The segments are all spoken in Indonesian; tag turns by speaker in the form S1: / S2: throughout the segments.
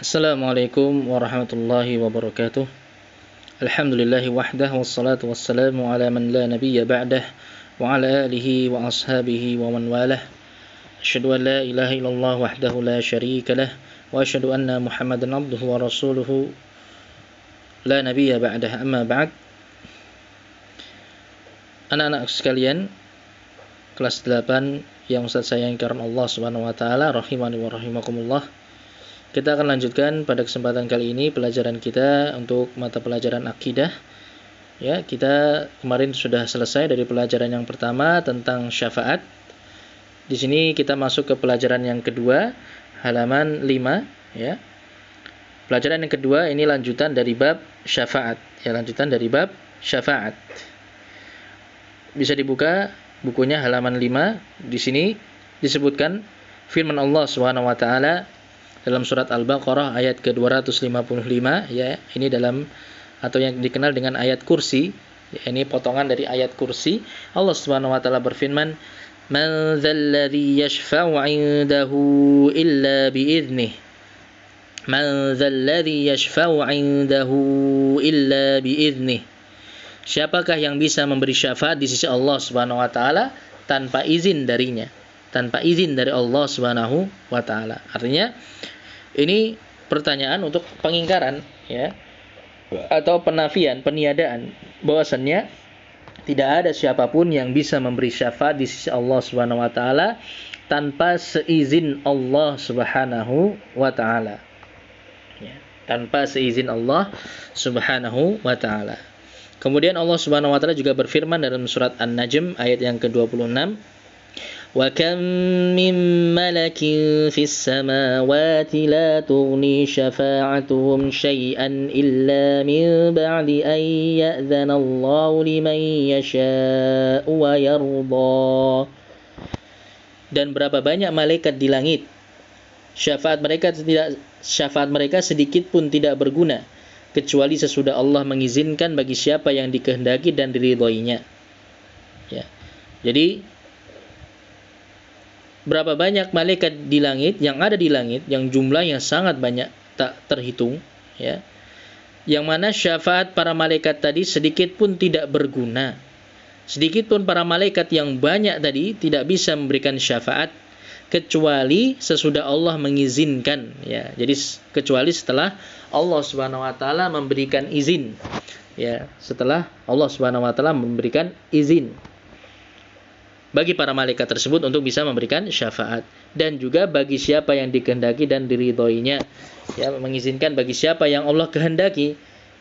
S1: Assalamualaikum warahmatullahi wabarakatuh. Alhamdulillahi wahdah wassalatu wassalamu ala man la nabiyya ba'dah wa ala alihi wa ashabihi wa man walah. Asyhadu an la ilaha illallah wahdahu la syarika lah wa asyhadu anna Muhammadan abduhu wa rasuluhu la nabiyya ba'dah. Amma ba'd. Anak-anak sekalian, kelas 8 yang Ustaz sayang karena Allah Subhanahu wa taala, rahimani wa rahimakumullah. Kita akan lanjutkan pada kesempatan kali ini pelajaran kita untuk mata pelajaran akidah. Ya, kita kemarin sudah selesai dari pelajaran yang pertama tentang syafaat. Di sini kita masuk ke pelajaran yang kedua, halaman 5, ya. Pelajaran yang kedua ini lanjutan dari bab syafaat. Ya, lanjutan dari bab syafaat. Bisa dibuka bukunya halaman 5. Di sini disebutkan firman Allah Subhanahu wa taala dalam surat Al-Baqarah ayat ke-255, ya, ini dalam atau yang dikenal dengan ayat kursi, ya, ini potongan dari ayat kursi. Allah Subhanahu wa taala berfirman, "Man dzalladzi yashfa'u 'indahu illa bi'idnih." Man dzalladzi yashfa'u 'indahu illa bi'idnih. Siapakah yang bisa memberi syafaat di sisi Allah Subhanahu wa taala tanpa izin darinya? Tanpa izin dari Allah Subhanahu wa taala. Artinya ini pertanyaan untuk pengingkaran, ya, atau penafian, peniadaan bahwasannya tidak ada siapapun yang bisa memberi syafaat di sisi Allah Subhanahu wa taala tanpa seizin Allah Subhanahu wa taala. Ya, tanpa seizin Allah Subhanahu wa taala. Kemudian Allah Subhanahu wa taala juga berfirman dalam surat An-Najm ayat yang ke-26, "Wa kam min malakin fis samawati la tughni syafa'atuhum syai'an illa min ba'di an ya'dzana Allahu liman yasha'u wa yarda." Dan berapa banyak malaikat di langit, syafaat mereka sedikit pun tidak berguna kecuali sesudah Allah mengizinkan bagi siapa yang dikehendaki dan diridhoinya. Ya. Jadi berapa banyak malaikat di langit, yang ada di langit, yang jumlahnya sangat banyak, tak terhitung, ya. Yang mana syafaat para malaikat tadi sedikit pun tidak berguna. Sedikit pun para malaikat yang banyak tadi tidak bisa memberikan syafaat kecuali sesudah Allah mengizinkan, ya. Jadi kecuali setelah Allah Subhanahu wa taala memberikan izin. Ya, setelah Allah Subhanahu wa taala memberikan izin bagi para malaikat tersebut untuk bisa memberikan syafaat, dan juga bagi siapa yang dikehendaki dan diridhoinya. Ya, mengizinkan bagi siapa yang Allah kehendaki,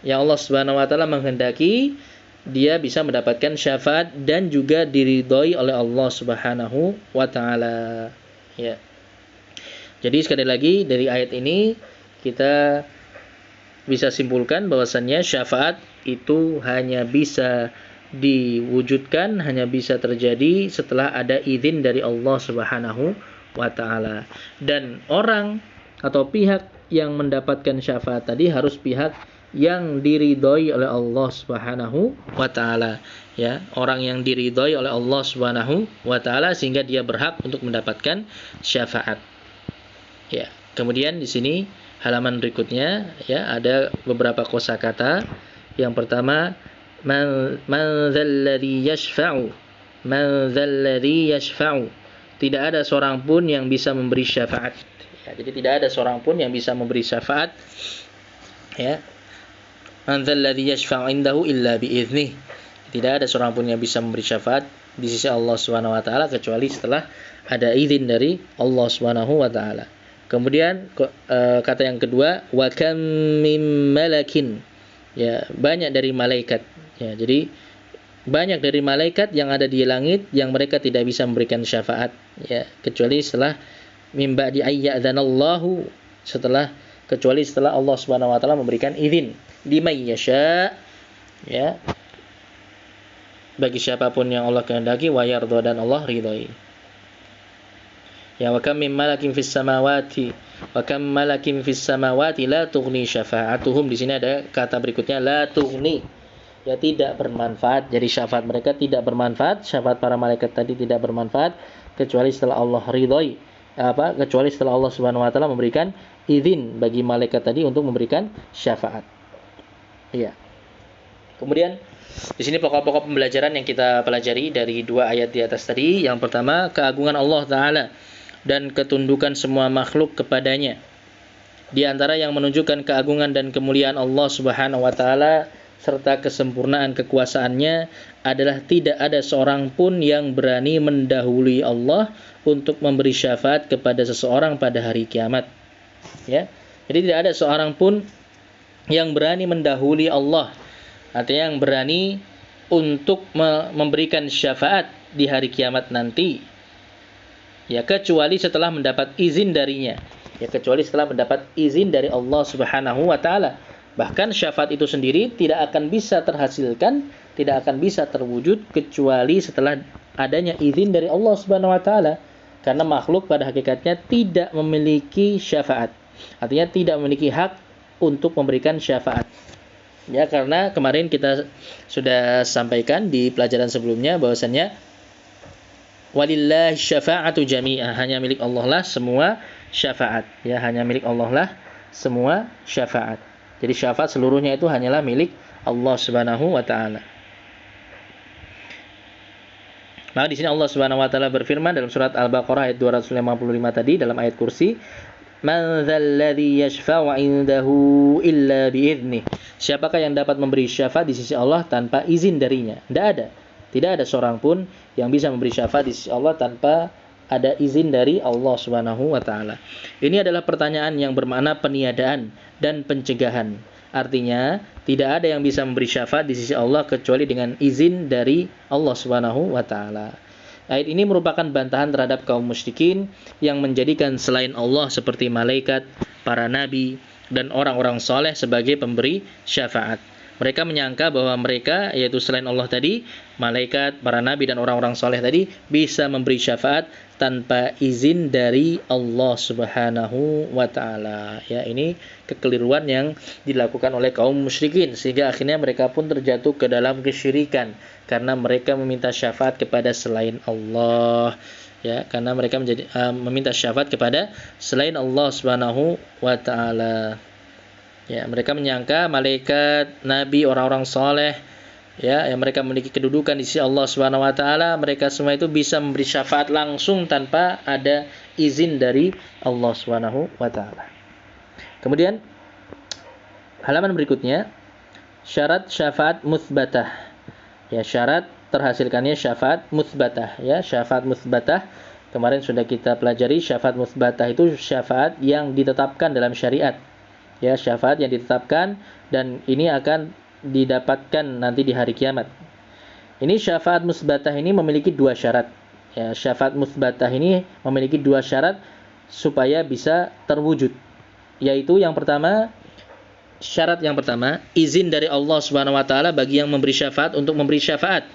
S1: yang Allah Subhanahu wa taala menghendaki, dia bisa mendapatkan syafaat dan juga diridhoi oleh Allah Subhanahu wa taala. Ya. Jadi sekali lagi dari ayat ini kita bisa simpulkan bahwasannya syafaat itu hanya bisa diwujudkan, hanya bisa terjadi setelah ada izin dari Allah Subhanahu wa taala. Dan orang atau pihak yang mendapatkan syafaat tadi harus pihak yang diridhoi oleh Allah Subhanahu wa taala. Ya, orang yang diridhoi oleh Allah Subhanahu wa taala sehingga dia berhak untuk mendapatkan syafaat. Ya, kemudian di sini halaman berikutnya, ya, ada beberapa kosakata. Yang pertama, man dzalladzi yashfa'u. Man dzalladzi yashfa'u. Tidak ada seorang pun yang bisa memberi syafaat. Ya, jadi tidak ada seorang pun yang bisa memberi syafaat. Ya. Man dzalladzi yashfa'u indahu illa bi'iznih. Tidak ada seorang pun yang bisa memberi syafaat di sisi Allah Subhanahu wa taala kecuali setelah ada izin dari Allah Subhanahu wa taala. Kemudian kata yang kedua, wa kam mim malakin. Ya, banyak dari malaikat. Ya, jadi banyak dari malaikat yang ada di langit yang mereka tidak bisa memberikan syafaat, ya, kecuali setelah mim ba'di ayyadzanallahu, kecuali setelah Allah Subhanahu wa taala memberikan izin liman yasha, ya, bagi siapapun yang Allah kehendaki, wa yarda, dan Allah ridhoi. Ya, wa kam min malakin fis samawati la tughni syafa'atuhum. Di sini ada kata berikutnya la tughni, ya, tidak bermanfaat. Jadi syafaat mereka tidak bermanfaat, syafaat para malaikat tadi tidak bermanfaat kecuali setelah Allah ridhoi kecuali setelah Allah Subhanahu wa taala memberikan izin bagi malaikat tadi untuk memberikan syafaat. Iya. Kemudian di sini pokok-pokok pembelajaran yang kita pelajari dari dua ayat di atas tadi. Yang pertama, keagungan Allah taala dan ketundukan semua makhluk kepadanya. Di antara yang menunjukkan keagungan dan kemuliaan Allah Subhanahu wa taala serta kesempurnaan kekuasaannya adalah tidak ada seorang pun yang berani mendahului Allah untuk memberi syafaat kepada seseorang pada hari kiamat. Ya. Jadi tidak ada seorang pun yang berani mendahului Allah, artinya yang berani untuk memberikan syafaat di hari kiamat nanti. Ya, kecuali setelah mendapat izin darinya. Ya, kecuali setelah mendapat izin dari Allah Subhanahu wa taala. Bahkan syafaat itu sendiri tidak akan bisa terhasilkan, tidak akan bisa terwujud kecuali setelah adanya izin dari Allah Subhanahu wa taala. Karena makhluk pada hakikatnya tidak memiliki syafaat. Artinya tidak memiliki hak untuk memberikan syafaat. Ya, karena kemarin kita sudah sampaikan di pelajaran sebelumnya bahwasannya walillahi syafa'atu jami'ah, hanya milik Allah lah semua syafaat. Ya, hanya milik Allah lah semua syafaat. Jadi syafaat seluruhnya itu hanyalah milik Allah Subhanahu wa taala. Maka di sini Allah Subhanahu wa taala berfirman dalam surat Al-Baqarah ayat 255 tadi dalam ayat kursi, "Man dzalladzi yashfa'u 'indahu illa bi'idzni." Siapakah yang dapat memberi syafaat di sisi Allah tanpa izin darinya? Tidak ada seorang pun yang bisa memberi syafaat di sisi Allah tanpa ada izin dari Allah Subhanahu wa taala. Ini adalah pertanyaan yang bermakna peniadaan dan pencegahan. Artinya, tidak ada yang bisa memberi syafaat di sisi Allah kecuali dengan izin dari Allah Subhanahu wa taala. Ayat ini merupakan bantahan terhadap kaum musyrikin yang menjadikan selain Allah seperti malaikat, para nabi, dan orang-orang soleh sebagai pemberi syafaat. Mereka menyangka bahwa mereka, yaitu selain Allah tadi, malaikat, para nabi, dan orang-orang soleh tadi, bisa memberi syafaat tanpa izin dari Allah Subhanahu wa taala. Ya, ini kekeliruan yang dilakukan oleh kaum musyrikin sehingga akhirnya mereka pun terjatuh ke dalam kesyirikan karena mereka meminta syafaat kepada selain Allah. Ya, karena mereka meminta syafaat kepada selain Allah Subhanahu wa taala. Ya, mereka menyangka malaikat, nabi, orang-orang soleh, ya, yang mereka memiliki kedudukan di sisi Allah Subhanahu wa taala, mereka semua itu bisa memberi syafaat langsung tanpa ada izin dari Allah Subhanahu wa taala. Kemudian halaman berikutnya, syarat syafaat mutsbatah. Ya, syarat terhasilkannya syafaat mutsbatah, ya, syafaat mutsbatah. Kemarin sudah kita pelajari syafaat mutsbatah itu syafaat yang ditetapkan dalam syariat. Ya, syafaat yang ditetapkan dan ini akan didapatkan nanti di hari kiamat. Ini syafaat musbatah ini memiliki dua syarat. Ya, syafaat musbatah ini memiliki dua syarat supaya bisa terwujud. Yaitu yang pertama, syarat yang pertama, izin dari Allah Subhanahu wa taala bagi yang memberi syafaat untuk memberi syafaat.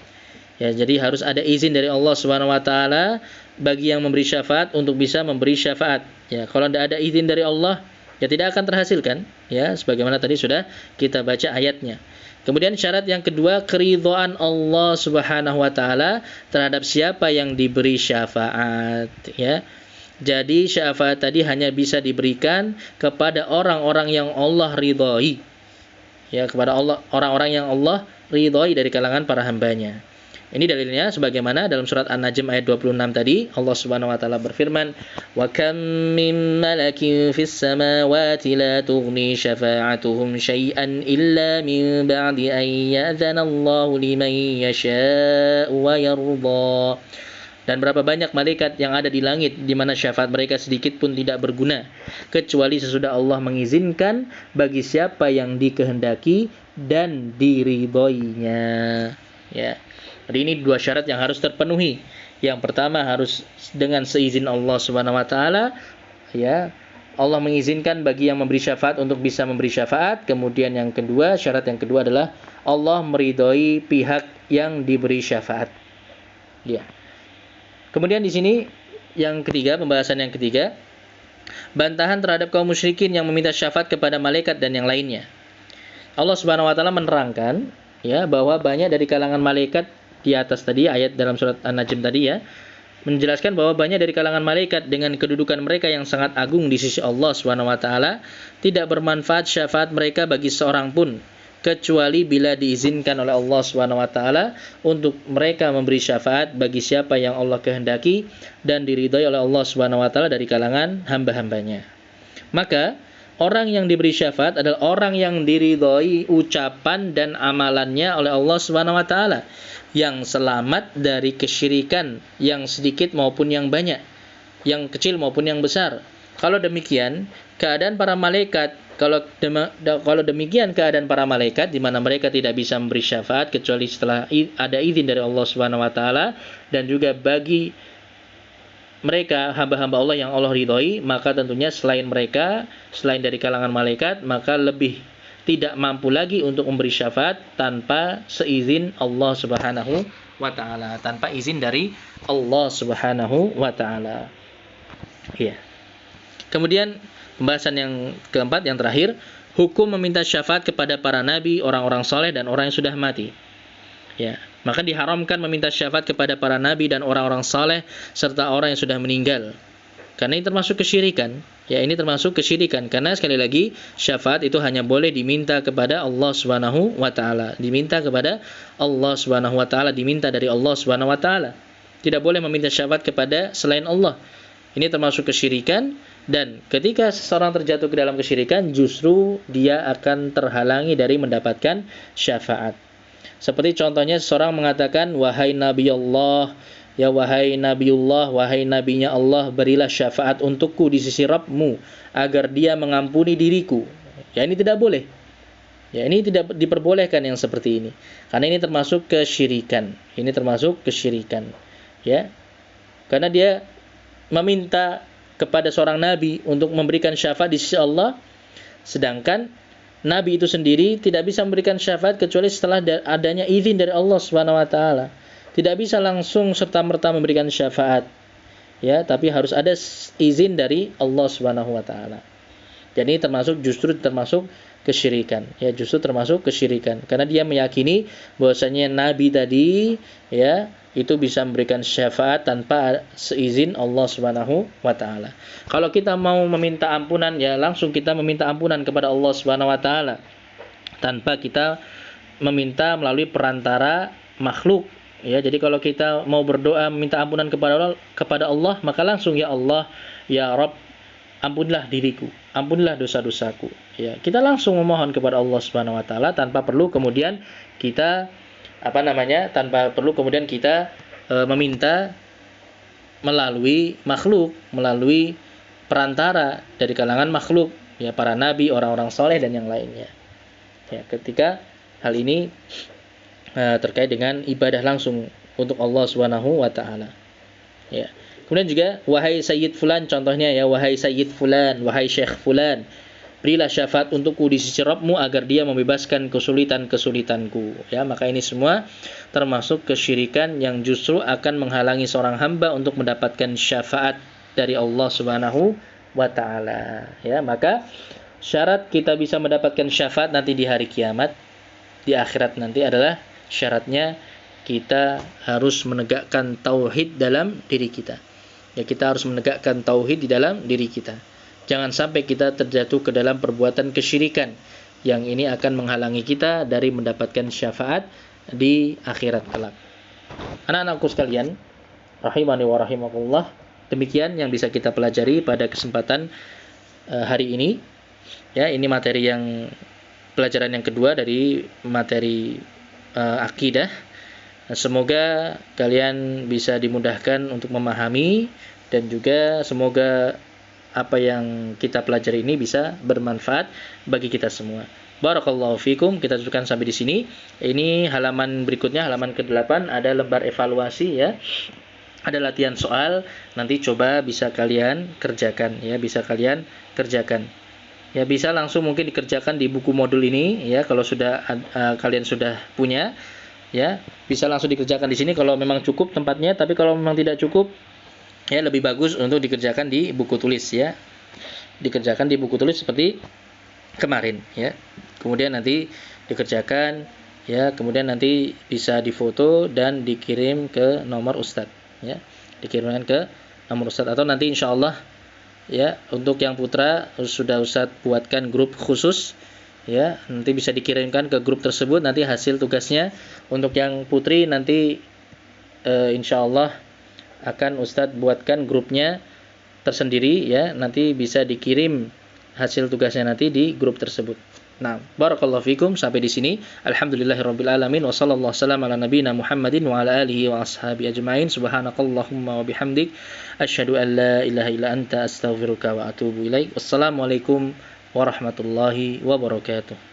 S1: Ya, jadi harus ada izin dari Allah Subhanahu wa taala bagi yang memberi syafaat untuk bisa memberi syafaat. Ya, kalau tidak ada izin dari Allah, ya tidak akan terhasilkan, ya, sebagaimana tadi sudah kita baca ayatnya. Kemudian syarat yang kedua, keridhaan Allah Subhanahu wa taala terhadap siapa yang diberi syafaat, ya. Jadi syafaat tadi hanya bisa diberikan kepada orang-orang yang Allah ridhoi. Ya, kepada orang-orang yang Allah ridhoi dari kalangan para hambanya. Ini dalilnya sebagaimana dalam surat An-Najm ayat 26 tadi, Allah Subhanahu wa taala berfirman, "Wa kam min malakin fis samawati la tughni syafa'atuhum syai'an illa min ba'di an ya'dzana Allahu liman yasha'u wa yarda." Dan berapa banyak malaikat yang ada di langit di mana syafaat mereka sedikit pun tidak berguna kecuali sesudah Allah mengizinkan bagi siapa yang dikehendaki dan diridhoinya. Ya. Jadi ini dua syarat yang harus terpenuhi. Yang pertama harus dengan seizin Allah Subhanahu wa taala, ya. Allah mengizinkan bagi yang memberi syafaat untuk bisa memberi syafaat. Kemudian yang kedua, syarat yang kedua adalah Allah meridhoi pihak yang diberi syafaat. Ya. Kemudian di sini yang ketiga, pembahasan yang ketiga, bantahan terhadap kaum musyrikin yang meminta syafaat kepada malaikat dan yang lainnya. Allah Subhanahu wa taala menerangkan, ya, bahwa banyak dari kalangan malaikat di atas tadi ayat dalam surat An-Najm tadi, ya, menjelaskan bahwa banyak dari kalangan malaikat dengan kedudukan mereka yang sangat agung di sisi Allah Subhanahu wa taala tidak bermanfaat syafaat mereka bagi seorang pun kecuali bila diizinkan oleh Allah Subhanahu wa taala untuk mereka memberi syafaat bagi siapa yang Allah kehendaki dan diridhai oleh Allah Subhanahu wa taala dari kalangan hamba-hambanya. Maka orang yang diberi syafaat adalah orang yang diridhai ucapan dan amalannya oleh Allah Subhanahu wa taala, yang selamat dari kesyirikan yang sedikit maupun yang banyak, yang kecil maupun yang besar. Kalau demikian, keadaan para malaikat, kalau demikian keadaan para malaikat di mana mereka tidak bisa memberi syafaat kecuali setelah ada izin dari Allah Subhanahu wa taala, dan juga bagi mereka hamba-hamba Allah yang Allah ridhoi, maka tentunya selain mereka, selain dari kalangan malaikat, maka lebih tidak mampu lagi untuk memberi syafaat tanpa seizin Allah Subhanahu wa taala, tanpa izin dari Allah Subhanahu wa taala. Ya. Kemudian pembahasan yang keempat, yang terakhir, hukum meminta syafaat kepada para nabi, orang-orang soleh dan orang yang sudah mati. Ya, maka diharamkan meminta syafaat kepada para nabi dan orang-orang saleh serta orang yang sudah meninggal. Karena ini termasuk kesyirikan. Ya, ini termasuk kesyirikan karena sekali lagi syafaat itu hanya boleh diminta kepada Allah Subhanahu wa taala. Diminta kepada Allah Subhanahu wa taala, diminta dari Allah Subhanahu wa taala. Tidak boleh meminta syafaat kepada selain Allah. Ini termasuk kesyirikan, dan ketika seseorang terjatuh ke dalam kesyirikan, justru dia akan terhalangi dari mendapatkan syafaat. Seperti contohnya seseorang mengatakan, wahai Nabi Allah, ya wahai Nabiullah, wahai Nabinya Allah, berilah syafaat untukku di sisi Rabbmu, agar dia mengampuni diriku. Ya, ini tidak boleh. Ya, ini tidak diperbolehkan yang seperti ini. Karena ini termasuk kesyirikan. Ini termasuk kesyirikan. Ya. Karena dia meminta kepada seorang nabi untuk memberikan syafaat di sisi Allah, sedangkan nabi itu sendiri tidak bisa memberikan syafaat kecuali setelah adanya izin dari Allah Subhanahu wa taala. Tidak bisa langsung serta-merta memberikan syafaat. Ya, tapi harus ada izin dari Allah Subhanahu wa taala. Jadi justru termasuk kesyirikan. Ya, justru termasuk kesyirikan karena dia meyakini bahwasanya nabi tadi, ya, itu bisa memberikan syafaat tanpa seizin Allah Subhanahu wa taala. Kalau kita mau meminta ampunan, ya langsung kita meminta ampunan kepada Allah Subhanahu wa taala tanpa kita meminta melalui perantara makhluk. Ya, jadi kalau kita mau berdoa meminta ampunan kepada Allah, maka langsung, ya Allah, ya Rabb, ampunilah diriku, ampunilah dosa-dosaku. Ya, kita langsung memohon kepada Allah Subhanahu wa taala tanpa perlu kemudian kita meminta melalui makhluk, melalui perantara dari kalangan makhluk, ya para nabi, orang-orang soleh dan yang lainnya. Ya, ketika hal ini terkait dengan ibadah langsung untuk Allah Subhanahu wa taala. Ya. Kemudian juga wahai Sayyid fulan, contohnya ya, wahai Sayyid fulan, wahai Syekh fulan, berilah syafaat untukku di sisi Rabbmu agar dia membebaskan kesulitan-kesulitanku. Ya, maka ini semua termasuk kesyirikan yang justru akan menghalangi seorang hamba untuk mendapatkan syafaat dari Allah Subhanahu wa taala. Ya, maka syarat kita bisa mendapatkan syafaat nanti di hari kiamat, di akhirat nanti adalah syaratnya kita harus menegakkan tauhid dalam diri kita. Ya, kita harus menegakkan tauhid di dalam diri kita. Jangan sampai kita terjatuh ke dalam perbuatan kesyirikan yang ini akan menghalangi kita dari mendapatkan syafaat di akhirat kelak. Anak-anakku sekalian, rahimani wa rahimakumullah, demikian yang bisa kita pelajari pada kesempatan hari ini. Ya, ini materi pelajaran yang kedua dari materi akidah. Semoga kalian bisa dimudahkan untuk memahami, dan juga semoga apa yang kita pelajari ini bisa bermanfaat bagi kita semua. Barakallahu fikum. Kita cukupkan sampai di sini. Ini halaman berikutnya, halaman ke-8, ada lembar evaluasi, ya. Ada latihan soal, nanti coba bisa kalian kerjakan, ya, bisa kalian kerjakan. Ya, bisa langsung mungkin dikerjakan di buku modul ini, ya, kalau sudah kalian sudah punya, ya, bisa langsung dikerjakan di sini kalau memang cukup tempatnya, tapi kalau memang tidak cukup, ya lebih bagus untuk dikerjakan di buku tulis, ya. Dikerjakan di buku tulis seperti kemarin, ya. Kemudian nanti dikerjakan, ya, kemudian nanti bisa difoto dan dikirim ke nomor Ustadz, ya. dikirimkan ke nomor Ustadz, atau nanti insya Allah ya untuk yang putra sudah Ustadz buatkan grup khusus ya, nanti bisa dikirimkan ke grup tersebut nanti hasil tugasnya. Untuk yang putri nanti insya Allah akan Ustadz buatkan grupnya tersendiri ya, nanti bisa dikirim hasil tugasnya nanti di grup tersebut. Nah, barakallahu fikum, sampai di sini. Alhamdulillahirabbil alamin wa sallallahu wasallam ala nabiyyina Muhammadin wa ala alihi wa ashabi ajmain. Subhanakallahumma wa bihamdik asyhadu an la ilaha illa anta astaghfiruka wa atubu ilaik. Wassalamualaikum warahmatullahi wabarakatuh.